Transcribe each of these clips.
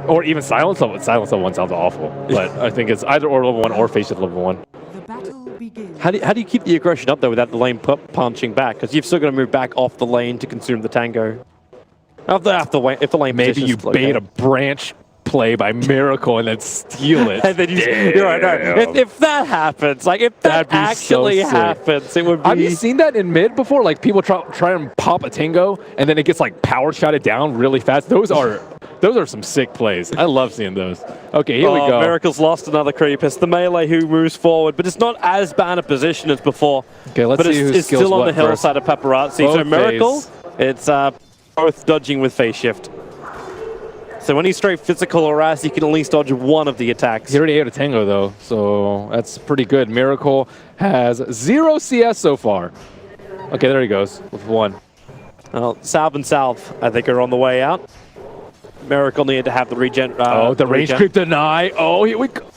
Or even silence level. Silence level 1 sounds awful. But I think it's either or level 1 or face shift level 1. The battle begins. How do you keep the aggression up though without the lane punching back? Because you've still got to move back off the lane to consume the tango. If the lane maybe you bait a branch play by Miracle and then steal it. And then you're right, no. If that happens, like if that actually happens, it would be. Have you seen that in mid before? Like people try and pop a tango and then it gets like power shotted down really fast. Those are some sick plays. I love seeing those. Okay, here we go. Miracle's lost another creep. It's the melee who moves forward, but it's not as bad a position as before. Okay, let's see who's it's still on the hillside of Paparazzi. So Miracle, it's both dodging with phase shift. So when he's straight physical or ass, he can at least dodge one of the attacks. He already ate a tango though, so that's pretty good. Miracle has 0 CS so far. Okay, there he goes with 1. Well, Salve and Salve, I think, are on the way out. Miracle needed to have the regen. The range creep deny. Oh, here we go.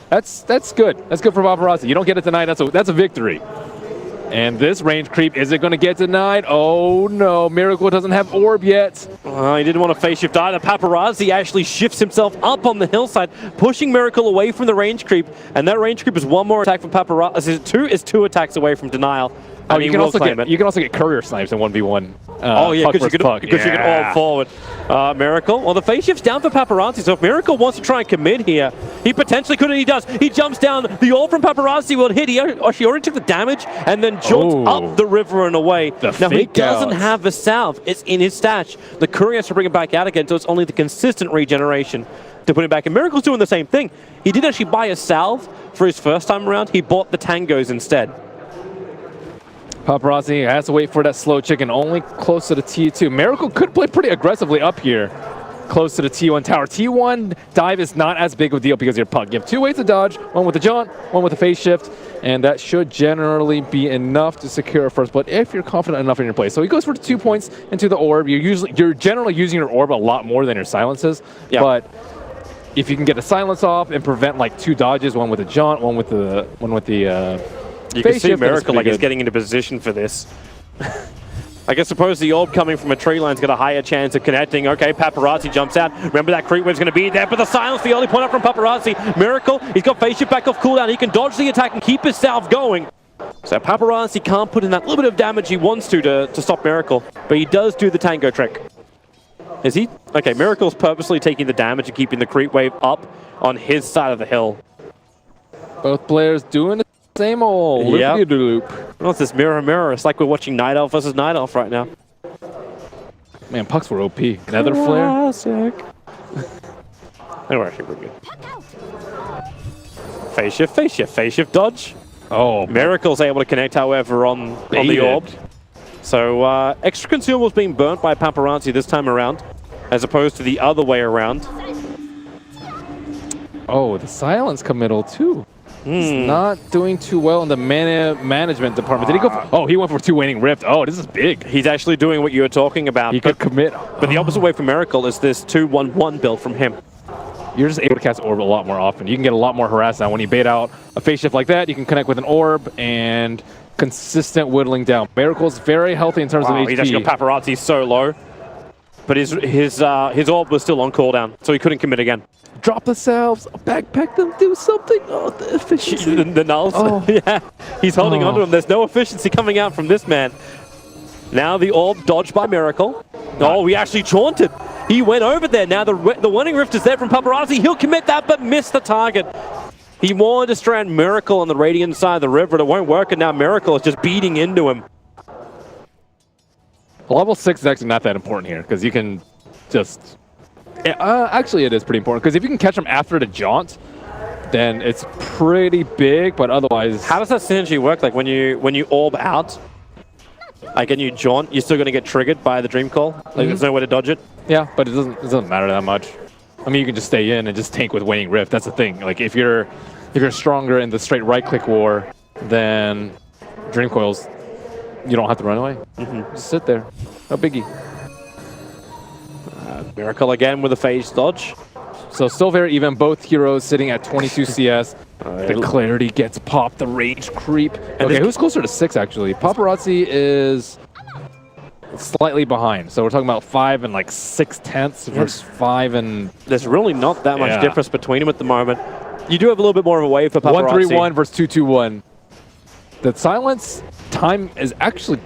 That's good. That's good for Paparazzi. You don't get it denied. That's a victory. And this range creep, is it going to get denied? Oh no, Miracle doesn't have orb yet. He didn't want to face shift either. Paparazzi actually shifts himself up on the hillside, pushing Miracle away from the range creep. And that range creep is 1 more attack from Paparazzi. Is 2 attacks away from denial. Oh, you can also get courier snipes in 1v1. Oh yeah, because you can all forward. Miracle. Well, the phase shift's down for Paparazzi, so if Miracle wants to try and commit here, he potentially could, and he does. He jumps down. The ult from Paparazzi will hit. He already took the damage and then jaunts up the river and away. Now he doesn't have a salve. It's in his stash. The courier has to bring it back out again, so it's only the consistent regeneration to put him back. And Miracle's doing the same thing. He didn't actually buy a salve for his first time around. He bought the tangos instead. Paparazzi has to wait for that slow chicken, only close to the T2. Miracle could play pretty aggressively up here, close to the T1 tower. T1 dive is not as big of a deal because you're puck. You have 2 ways to dodge, 1 with the jaunt, 1 with the phase shift, and that should generally be enough to secure a first blood if you're confident enough in your play. So he goes for 2 points into the orb. You're generally using your orb a lot more than your silences, but if you can get a silence off and prevent like 2 dodges, 1 with the jaunt, 1 with the you can see Miracle like he's getting into position for this. I suppose the orb coming from a tree line's got a higher chance of connecting. Okay, Paparazzi jumps out. Remember that creep wave's going to be there, but the silence, the only point up from Paparazzi. Miracle, he's got phase shift back off cooldown. He can dodge the attack and keep his salve going. So Paparazzi can't put in that little bit of damage he wants to stop Miracle, but he does do the tango trick. Is he? Okay, Miracle's purposely taking the damage and keeping the creep wave up on his side of the hill. Both players doing the same old loop. What's this mirror? It's like we're watching Night Elf versus Night Elf right now. Man, pucks were OP. Nether flare. They were actually pretty good. Phase shift, dodge. Oh, Miracle's able to connect, however, on the orb. So extra consumables being burnt by Paparazzi this time around, as opposed to the other way around. Oh, the silence committal too. He's not doing too well in the mana management department. Did he go for, oh, he went for 2 waning rift. Oh, this is big. He's actually doing what you were talking about. He could commit. But the opposite way for Miracle is this 2-1-1 build from him. You're just able to cast orb a lot more often. You can get a lot more harass now. When you bait out a phase shift like that, you can connect with an orb and consistent whittling down. Miracle's very healthy in terms of HP. He's actually got Paparazzi so low. But his orb was still on cooldown, so he couldn't commit again. Drop the salves, backpack them, do something. Oh, the efficiency. The nulls. Oh. Yeah, he's holding onto him. There's no efficiency coming out from this man. Now the orb dodged by Miracle. Oh, he actually jaunted. He went over there. Now the winning rift is there from Paparazzi. He'll commit that, but miss the target. He wanted to strand Miracle on the radiant side of the river. It won't work, and now Miracle is just beating into him. Level 6 is actually not that important here, because you can just... actually, it is pretty important, because if you can catch him after the jaunt, then it's pretty big, but otherwise... How does that synergy work? Like, when you orb out, like, and you jaunt, you're still going to get triggered by the Dream Call? Like, there's no way to dodge it? Yeah, but it doesn't matter that much. I mean, you can just stay in and just tank with Waning Rift. That's the thing. Like, if you're stronger in the straight right-click war, then Dream Coils, you don't have to run away. Just sit there. No biggie. Miracle again with a phase dodge. So still very even. Both heroes sitting at 22 CS. The clarity gets popped. The range creep. Okay, who's closer to 6 actually? Paparazzi is... slightly behind. So we're talking about 5 and like 6/10 versus 5 and... There's really not that much difference between them at the moment. You do have a little bit more of a wave for Paparazzi. 1-3-1 versus 2-2-1. The silence time is actually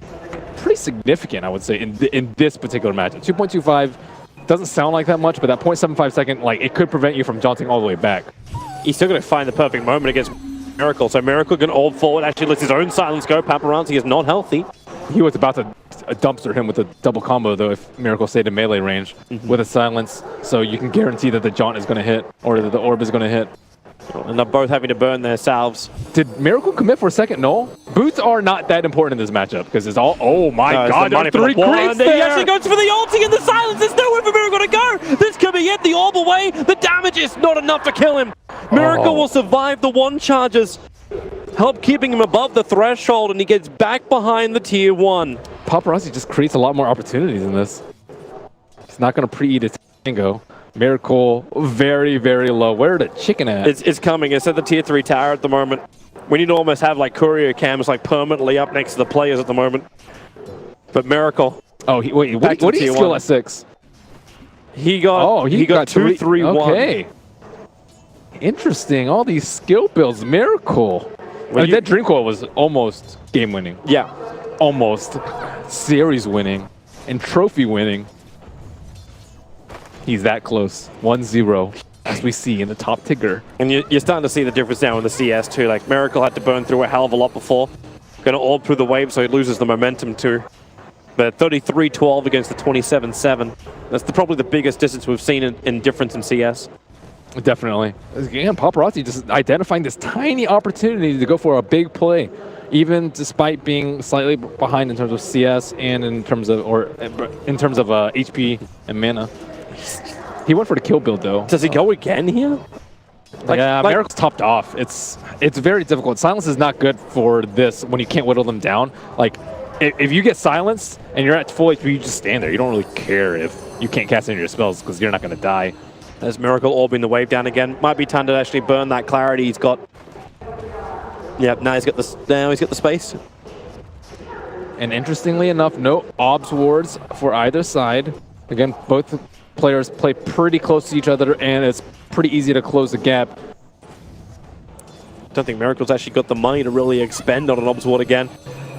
pretty significant, I would say, in this particular matchup. 2.25 doesn't sound like that much, but that 0.75 second, like, it could prevent you from jaunting all the way back. He's still going to find the perfect moment against Miracle. So Miracle can hold forward, actually lets his own silence go. Paparazzi is not healthy. He was about to dumpster him with a double combo, though, if Miracle stayed in melee range with a silence. So you can guarantee that the jaunt is going to hit, or that the orb is going to hit. And they're both having to burn their salves. Did Miracle commit for a second? No. Boots are not that important in this matchup because it's all... Oh my god, there are 3 creeps there! He actually goes for the ulti in the silence. There's nowhere for Miracle to go. This could be it. The orb away. The damage is not enough to kill him. Miracle will survive the 1 charges. Help keeping him above the threshold, and he gets back behind the tier 1. Paparazzi just creates a lot more opportunities in this. He's not going to pre-eat his tango. Miracle, very, very low. Where the chicken at? It's coming. It's at the tier 3 tower at the moment. We need to almost have like courier cams like permanently up next to the players at the moment. But Miracle. Oh, wait, what did he skill at 6? He got. Oh, he got 2, 3, 1. Okay. Interesting. All these skill builds. Miracle. I mean, that Dream Coil was almost game winning. Yeah. Almost. Series winning. And trophy winning. He's that close. 1-0, as we see in the top Tigger. And you're starting to see the difference now in the CS too. Like, Miracle had to burn through a hell of a lot before. Going to orb through the wave, so he loses the momentum too. But 33-12 against the 27-7. That's probably the biggest distance we've seen in difference in CS. Definitely. Again, Paparazzi just identifying this tiny opportunity to go for a big play, even despite being slightly behind in terms of CS and in terms of HP and mana. He went for the kill build though. Does he go again here? Yeah, Miracle's topped off. It's very difficult. Silence is not good for this when you can't whittle them down. Like, if you get silenced and you're at full HP, you just stand there. You don't really care if you can't cast any of your spells because you're not going to die. As Miracle orbing the wave down again. Might be time to actually burn that clarity he's got. Yep, now he's got the space. And interestingly enough, no obs wards for either side. Again, both players play pretty close to each other, and it's pretty easy to close the gap. Don't think Miracle's actually got the money to really expend on an obs ward again.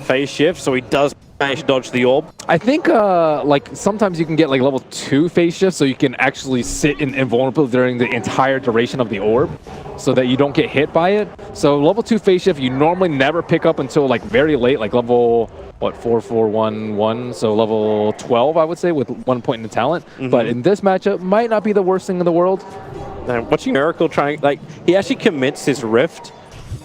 Phase shift, so he does manage to dodge the orb. I think like sometimes you can get like level 2 phase shift, so you can actually sit in invulnerable during the entire duration of the orb, so that you don't get hit by it. So level 2 phase shift you normally never pick up until like very late, like level 4, 4, 1, 1, so level 12 I would say, with 1 point in the talent. But in this matchup, might not be the worst thing in the world. Now, watching Miracle trying, like, he actually commits his rift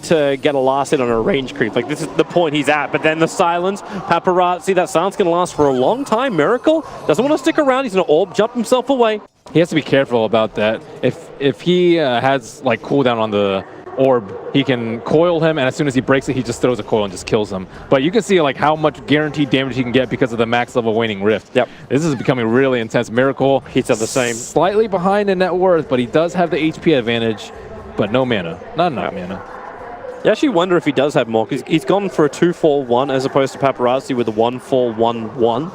to get a last hit on a range creep. Like, this is the point he's at, but then the silence, Paparazzi, that silence can last for a long time. Miracle doesn't want to stick around. He's going to orb jump himself away. He has to be careful about that. If he has like cooldown on the orb, he can coil him, and as soon as he breaks it, he just throws a coil and just kills him. But you can see like how much guaranteed damage he can get because of the max level waning rift. Yep. This is becoming really intense. Miracle, he's at the same. Slightly behind in net worth, but he does have the HP advantage, but no mana. Not enough mana. You actually wonder if he does have more, because he's gone for a 2-4-1 as opposed to Paparazzi with a 1-4-1-1.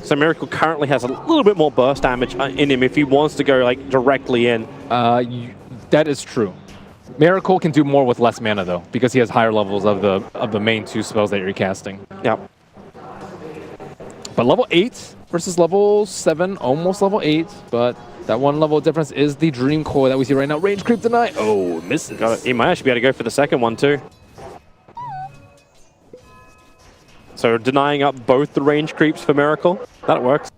So Miracle currently has a little bit more burst damage in him if he wants to go like directly in. That is true. Miracle can do more with less mana though, because he has higher levels of the main 2 spells that you're casting. Yep. But level 8 versus level 7, almost level 8, but that 1 level difference is the Dream Coil that we see right now. Range creep denied. Oh, misses. Got it. He might actually be able to go for the second one too. So denying up both the range creeps for Miracle. That works.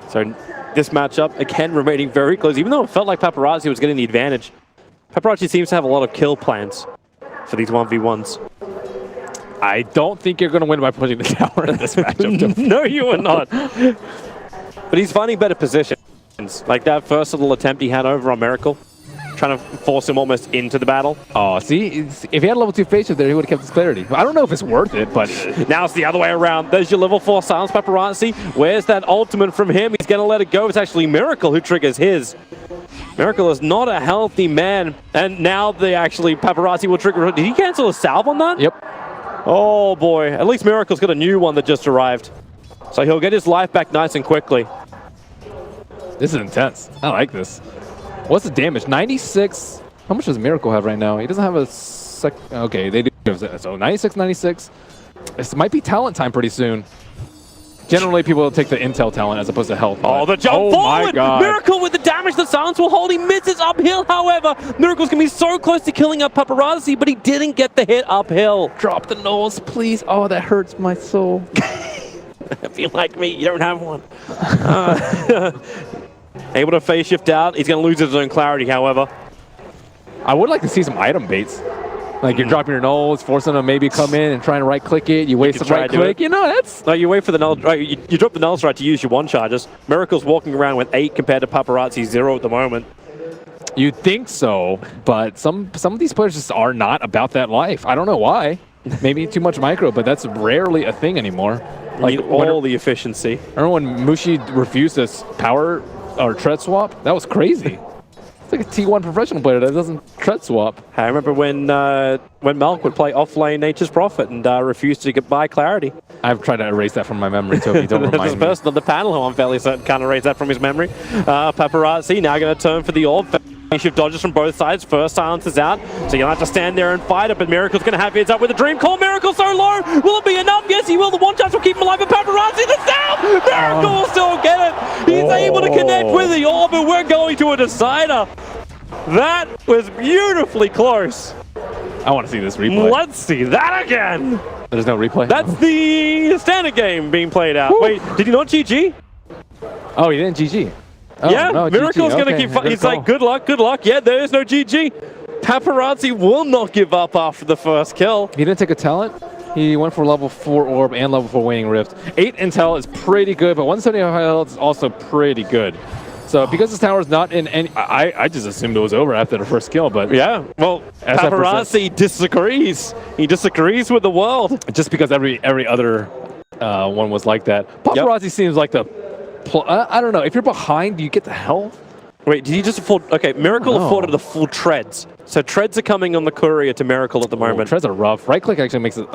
So this matchup, again, remaining very close. Even though it felt like Paparazzi was getting the advantage, Paparazzi seems to have a lot of kill plans for these 1v1s. I don't think you're going to win by pushing the tower in this matchup. No, you are not. But he's finding better positions. Like that first little attempt he had over on Miracle, trying to force him almost into the battle. Oh, see? If he had a level 2 phase shift there, he would have kept his clarity. I don't know if it's worth it, but... Now it's the other way around. There's your level 4 silence, Paparazzi. Where's that ultimate from him? He's going to let it go. It's actually Miracle who triggers his. Miracle is not a healthy man. And now Paparazzi will trigger... Did he cancel a salve on that? Yep. Oh boy, at least Miracle's got a new one that just arrived. So he'll get his life back nice and quickly. This is intense. I like this. What's the damage? 96. How much does Miracle have right now? He doesn't have a sec. Okay, they do. So 96, 96. This might be talent time pretty soon. Generally, people will take the intel talent as opposed to health. Oh, the jump forward! My God. Miracle with the damage the silence will hold. He misses uphill, however. Miracle's going to be so close to killing up Paparazzi, but he didn't get the hit uphill. Drop the nose, please. Oh, that hurts my soul. If you like me, you don't have one. Able to phase shift out. He's going to lose his own clarity, however. I would like to see some item baits. Like you're dropping your nulls, forcing them to maybe come in and trying to right click it. You waste the right click. You know, that's... No, you wait for the null... Right, you drop the null strike to use your one charges. Miracle's walking around with 8 compared to Paparazzi 0 at the moment. You'd think so, but some of these players just are not about that life. I don't know why. Maybe too much micro, but that's rarely a thing anymore. Like all the efficiency. Remember when Mushi refused this power or tread swap? That was crazy. It's like a T1 professional player that doesn't tread swap. I remember when Malk would play offlane Nature's Prophet and refused to get by clarity. I've tried to erase that from my memory, Toby. Don't remind me. There's a person on the panel who I'm fairly certain can't erase that from his memory. Paparazzi now going to turn for the orb. Shift dodges from both sides. First silence is out, so you'll have to stand there and fight it, but Miracle's going to have heads up with a dream call. Miracle so low. Will it be enough? Yes, he will. The one touch will keep him alive, but Paparazzi the sound! Miracle will still get it. He's able to connect with the orb, and we're going to a decider. That was beautifully close. I want to see this replay. Let's see that again. There's no replay? That's the standard game being played out. Woo. Wait, did he not GG? Oh, he didn't GG. Oh, yeah, no, Miracle's going to keep fighting. He's like, good luck, good luck. Yeah, there is no GG. Paparazzi will not give up after the first kill. He didn't take a talent. He went for level 4 orb and level 4 waning rift. 8 intel is pretty good, but 175 health is also pretty good. So because this tower is not in any... I just assumed it was over after the first kill, but... Yeah, well, Paparazzi disagrees. He disagrees with the world. Just because every other one was like that. Paparazzi seems like the... I don't know. If you're behind, do you get the health? Wait, did he just afford... Okay, Miracle afforded the full treads. So treads are coming on the courier to Miracle at the moment. Treads are rough. Right click actually makes up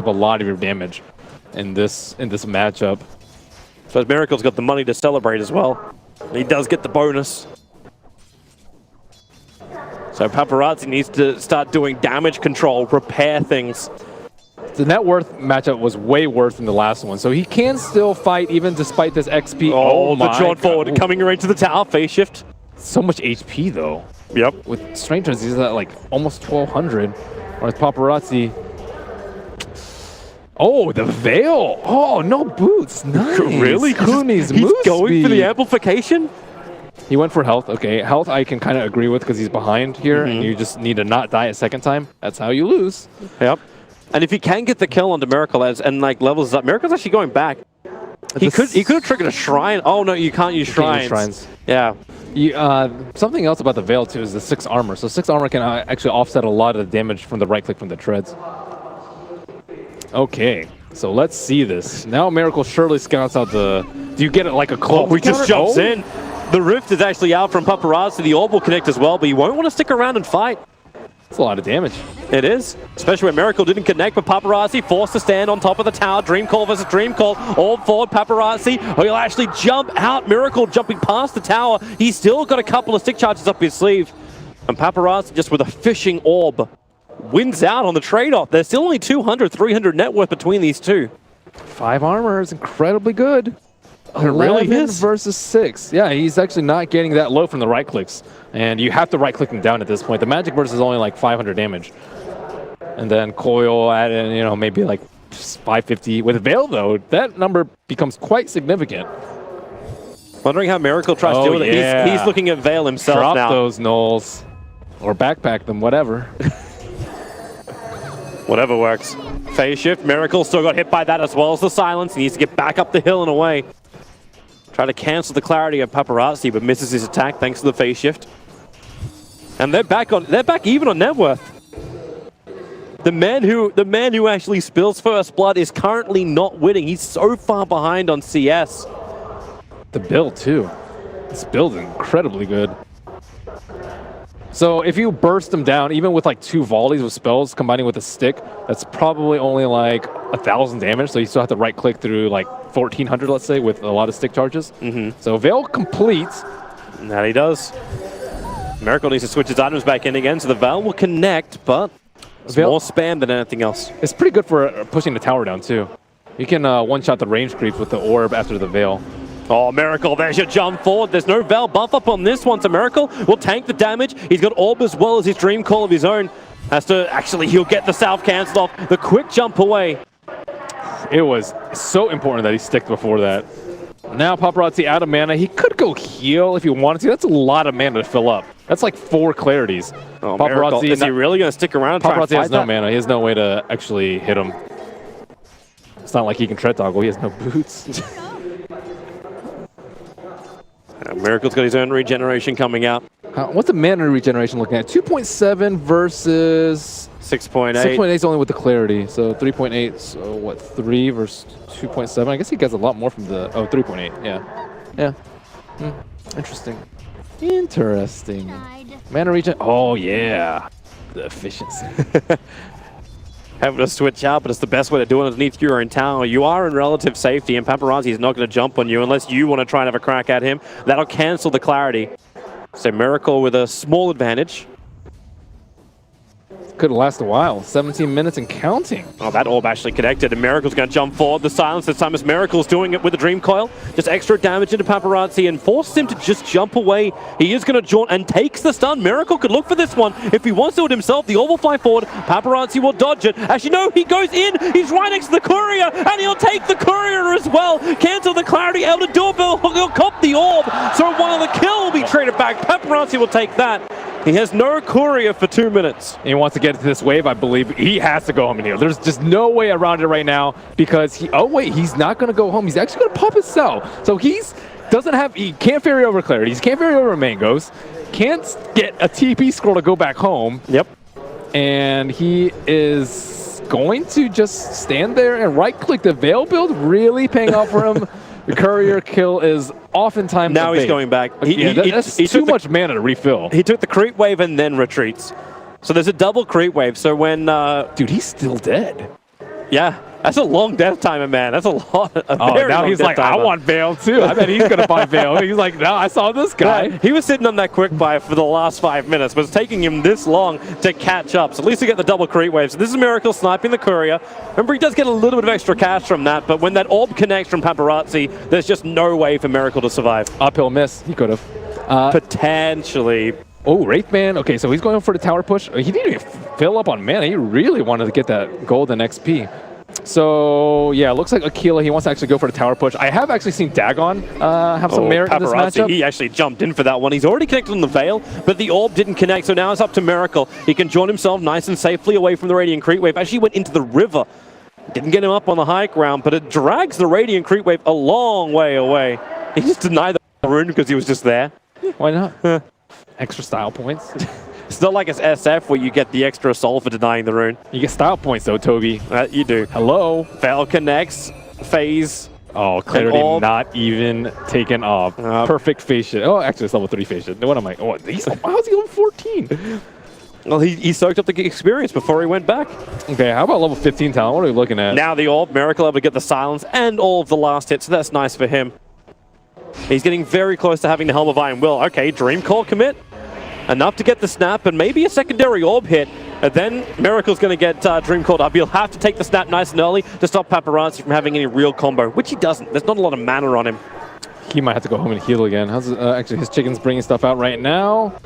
a lot of your damage in this matchup. So Miracle's got the money to celebrate as well. He does get the bonus. So Paparazzi needs to start doing damage control, repair things. The net worth matchup was way worse than the last one, so he can still fight even despite this XP. Oh the John forward coming right to the tower, phase shift. So much HP though. Yep. With strength turns, he's at like almost 1200. Whereas Paparazzi... Oh, the Veil! Oh, no boots. Nice. Really? Kunis he's going for the amplification? He went for health. Okay, health I can kind of agree with because he's behind here, and you just need to not die a second time. That's how you lose. Yep. And if he can get the kill onto Miracle and like levels up, Miracle's actually going back. He could have triggered a shrine. Oh no, you can't use shrines. Yeah. Something else about the Veil too is the 6 armor. So 6 armor can actually offset a lot of the damage from the right click from the treads. Okay, so let's see this. Now Miracle surely scouts out the... Do you get it like a cloak? Oh, he just jumps in. The rift is actually out from Paparazzi. The orb will connect as well, but he won't want to stick around and fight. That's a lot of damage. It is, especially when Miracle didn't connect, but Paparazzi forced to stand on top of the tower. Dream Call versus Dream Call. Orb forward, Paparazzi. Oh, he'll actually jump out. Miracle jumping past the tower. He's still got a couple of stick charges up his sleeve. And Paparazzi just with a fishing orb wins out on the trade-off. There's still only 200, 300 net worth between these two. 5 armor is incredibly good. It really is. Versus 6. Yeah, he's actually not getting that low from the right clicks. And you have to right click him down at this point. The magic burst is only like 500 damage. And then coil at it, you know, maybe like 550. With Veil though, that number becomes quite significant. Wondering how Miracle tries to deal with it. He's looking at Veil himself now. Drop those nulls. Or backpack them, whatever. Whatever works. Phase shift. Miracle still got hit by that as well as the silence. He needs to get back up the hill and away. Try to cancel the clarity of Paparazzi, but misses his attack thanks to the phase shift. And they're back even on net worth. The man who actually spills first blood is currently not winning. He's so far behind on CS. The build too. This build is incredibly good. So if you burst them down, even with like 2 volleys with spells combining with a stick, that's probably only like 1,000 damage. So you still have to right click through like 1,400, let's say, with a lot of stick charges. So Veil completes. And that he does. Miracle needs to switch his items back in again, so the Veil will connect, but it's more spam than anything else. It's pretty good for pushing the tower down too. You can one-shot the range creep with the orb after the Veil. Oh, Miracle, there's your jump forward. There's no Veil buff up on this one, so Miracle will tank the damage. He's got Orb as well as his Dream Call of his own. Has to, actually, he'll get the South cancelled off. The quick jump away. It was so important that he sticked before that. Now Paparazzi out of mana. He could go heal if he wanted to. That's a lot of mana to fill up. That's like 4 clarities. Oh, Paparazzi, is he really going to stick around and try and fight has no mana. He has no way to actually hit him. It's not like he can tread toggle. He has no boots. Miracle's got his own regeneration coming out. What's the mana regeneration looking at? 2.7 versus 6.8. 6.8 is only with the clarity, so 3.8. So what? 3 versus 2.7. I guess he gets a lot more from the 3.8. Yeah. Interesting. Interesting. Mana regen. Oh yeah, the efficiency. Having to switch out, but it's the best way to do it underneath your own tower. You are in relative safety, and Paparazzi is not going to jump on you unless you want to try and have a crack at him. That'll cancel the clarity. So Miracle with a small advantage. Could last a while. 17 minutes and counting. Oh, that orb actually connected, and Miracle's going to jump forward. The silence this time as Miracle's doing it with the Dream Coil. Just extra damage into Paparazzi and forces him to just jump away. He is going to jaunt and takes the stun. Miracle could look for this one. If he wants to do it himself, the orb will fly forward. Paparazzi will dodge it. As you know, he goes in. He's right next to the courier, and he'll take the courier as well. Cancel the clarity. Able to doorbell. He'll cop the orb. So one of the kill will be traded back. Paparazzi will take that. He has no courier for 2 minutes. He wants to get to this wave, I believe. He has to go home in here. There's just no way around it right now because he's not going to go home. He's actually going to pop his cell. So he can't ferry over Clarity. He can't ferry over Mangoes. Can't get a TP scroll to go back home. Yep. And he is going to just stand there and right-click the Veil build, really paying off for him. The courier kill is oftentimes now he's going back. That's too much mana to refill. He took the creep wave and then retreats. So there's a double creep wave. So when dude, he's still dead. Yeah, that's a long death timer, man. That's a lot. Now he's like, I want Veil too. I bet he's gonna find Veil. He's like, no, I saw this guy. Yeah, he was sitting on that quick buy for the last 5 minutes, but it's taking him this long to catch up. So at least he get the double creep wave. So this is Miracle sniping the courier. Remember, he does get a little bit of extra cash from that, but when that orb connects from Paparazzi, there's just no way for Miracle to survive. Uphill miss. He could have. Potentially. Oh, Wraithman. Okay, so he's going for the tower push. He didn't even fill up on mana. He really wanted to get that golden XP. So, yeah, looks like Aquila, he wants to actually go for the tower push. I have actually seen Dagon have some merit in this matchup. He actually jumped in for that one. He's already connected on the Veil, but the orb didn't connect, so now it's up to Miracle. He can jaunt himself nice and safely away from the Radiant Creep Wave. Actually went into the river. Didn't get him up on the high ground, but it drags the Radiant Creep Wave a long way away. He just denied the rune because he was just there. Why not? Extra style points. It's not like it's SF where you get the extra soul for denying the rune. You get style points though, Toby. You do. Hello. Veil connects. Phase. Oh, clarity not even taken off. Perfect phase shit. Oh, actually it's level 3 phase shit. What am I? Oh, how's he level 14? Well, he soaked up the experience before he went back. Okay, how about level 15 talent? What are we looking at? Now the orb, Miracle able to get the silence and all of the last hit, so that's nice for him. He's getting very close to having the Helm of Iron Will. Okay, Dream Call commit. Enough to get the snap and maybe a secondary orb hit. And then Miracle's going to get Dream Called up. He'll have to take the snap nice and early to stop Paparazzi from having any real combo, which he doesn't. There's not a lot of mana on him. He might have to go home and heal again. Actually, his chicken's bringing stuff out right now.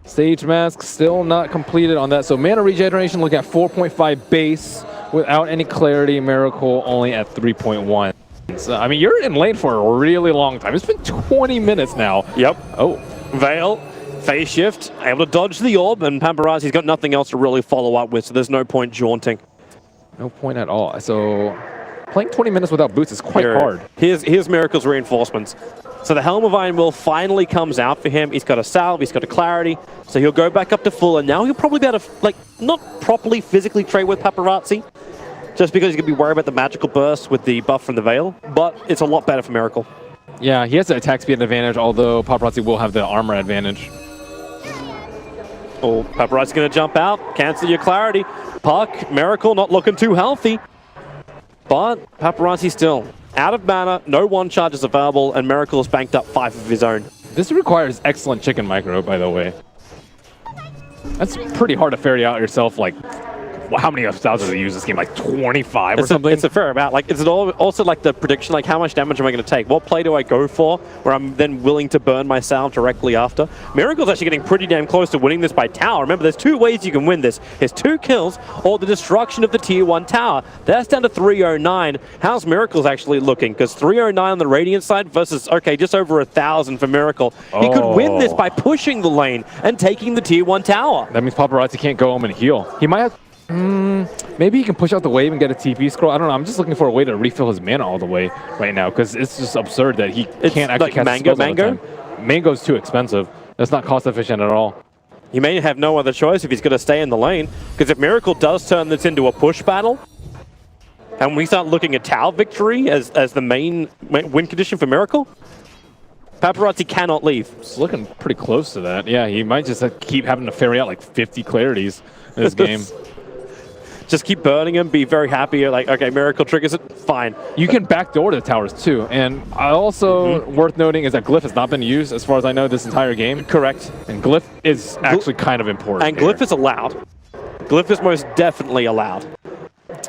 Stage mask still not completed on that. So mana regeneration, look at 4.5 base without any clarity. Miracle only at 3.1. So, I mean, you're in lane for a really long time. It's been 20 minutes now. Yep. Oh. Veil, phase shift, able to dodge the orb, and Paparazzi's got nothing else to really follow up with, so there's no point jaunting. No point at all. So playing 20 minutes without boots is quite hard. Here's Miracle's reinforcements. So the Helm of Iron Will finally comes out for him. He's got a salve, he's got a clarity, so he'll go back up to full, and now he'll probably be able to, like, not properly physically trade with Paparazzi, just because he's going to be worried about the magical burst with the buff from the Veil, but it's a lot better for Miracle. Yeah, he has the attack speed advantage, although Paparazzi will have the armor advantage. Oh, Paparazzi's going to jump out, cancel your clarity. Puck, Miracle not looking too healthy. But Paparazzi still out of mana, no one charges available, and Miracle's banked up 5 of his own. This requires excellent chicken micro, by the way. That's pretty hard to ferry out yourself, like, how many thousands do you use this game? Like 25 or something? It's a fair amount. Like, is it also like the prediction, like how much damage am I going to take? What play do I go for where I'm then willing to burn myself directly after? Miracle's actually getting pretty damn close to winning this by tower. Remember, there's 2 ways you can win this. There's 2 kills or the destruction of the tier 1 tower. That's down to 309. How's Miracle's actually looking? Because 309 on the Radiant side versus, okay, just over 1,000 for Miracle. He could win this by pushing the lane and taking the tier 1 tower. That means Paparazzi can't go home and heal. He might have... maybe he can push out the wave and get a TP scroll. I don't know. I'm just looking for a way to refill his mana all the way right now because it's just absurd that he can't actually like cast Mango. spells all the time. Mango's too expensive. That's not cost efficient at all. He may have no other choice if he's going to stay in the lane, because if Miracle does turn this into a push battle, and we start looking at tower victory as the main win condition for Miracle, Paparazzi cannot leave. It's looking pretty close to that. Yeah, he might just keep having to ferry out like 50 clarities in this game. Just keep burning him, be very happy, like, okay, Miracle triggers it, fine. You can backdoor the towers too, and also worth noting is that Glyph has not been used, as far as I know, this entire game. Correct. And Glyph is actually kind of important. And Glyph is allowed. Glyph is most definitely allowed.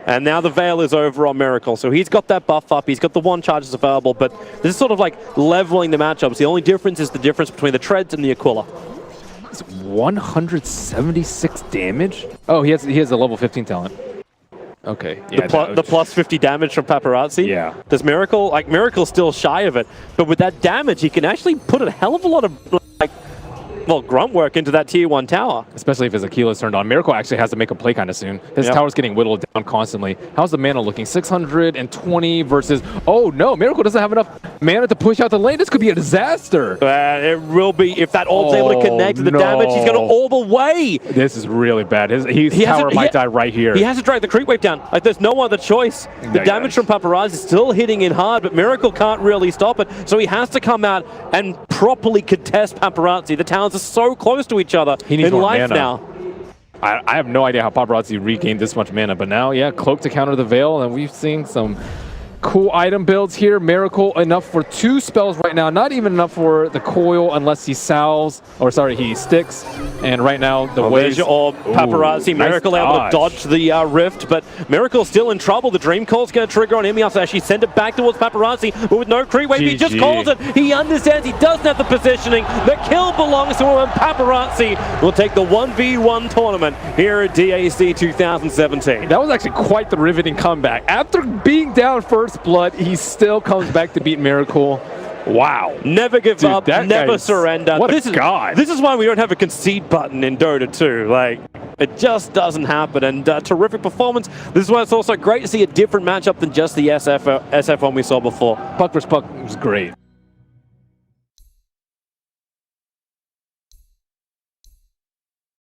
And now the Veil is over on Miracle, so he's got that buff up, he's got the 1 charges available, but this is sort of like leveling the matchups. The only difference is the difference between the Treads and the Aquila. 176 damage? Oh, he has a level 15 talent. Okay. Yeah, the plus 50 damage from Paparazzi? Yeah. Does Miracle, like, Miracle's still shy of it, but with that damage, he can actually put a hell of a lot of, like, well, grunt work into that tier 1 tower. Especially if his Aquila's turned on. Miracle actually has to make a play kind of soon. His tower's getting whittled down constantly. How's the mana looking? 620 versus... Oh, no. Miracle doesn't have enough mana to push out the lane. This could be a disaster. It will be. If that orb's able to connect to the damage, he's going to orb away. This is really bad. His tower might die right here. He has to drag the creep wave down. Like, there's no other choice. The damage from Paparazzi is still hitting in hard, but Miracle can't really stop it. So he has to come out and properly contest Paparazzi. The towers are so close to each other in life now. I have no idea how Paparazzi regained this much mana, but now, yeah, Cloak to counter the Veil, and we've seen some cool item builds here. Miracle enough for 2 spells right now, not even enough for the coil unless he salves, or sorry, he sticks. And right now, the waves... Or Paparazzi, Miracle able to dodge the rift, but Miracle's still in trouble. The Dream Call's going to trigger on him. He has to actually send it back towards Paparazzi, but with no creep wave, he just calls it. He understands he doesn't have the positioning. The kill belongs to him, and Paparazzi will take the 1v1 tournament here at DAC 2017. That was actually quite the riveting comeback. After being down first blood, he still comes back to beat Miracle. Wow. Never give up, never surrender. What a guy. This is why we don't have a concede button in Dota 2. Like, it just doesn't happen. And terrific performance. This is why it's also great to see a different matchup than just the SF one we saw before. Puck vs. Puck was great.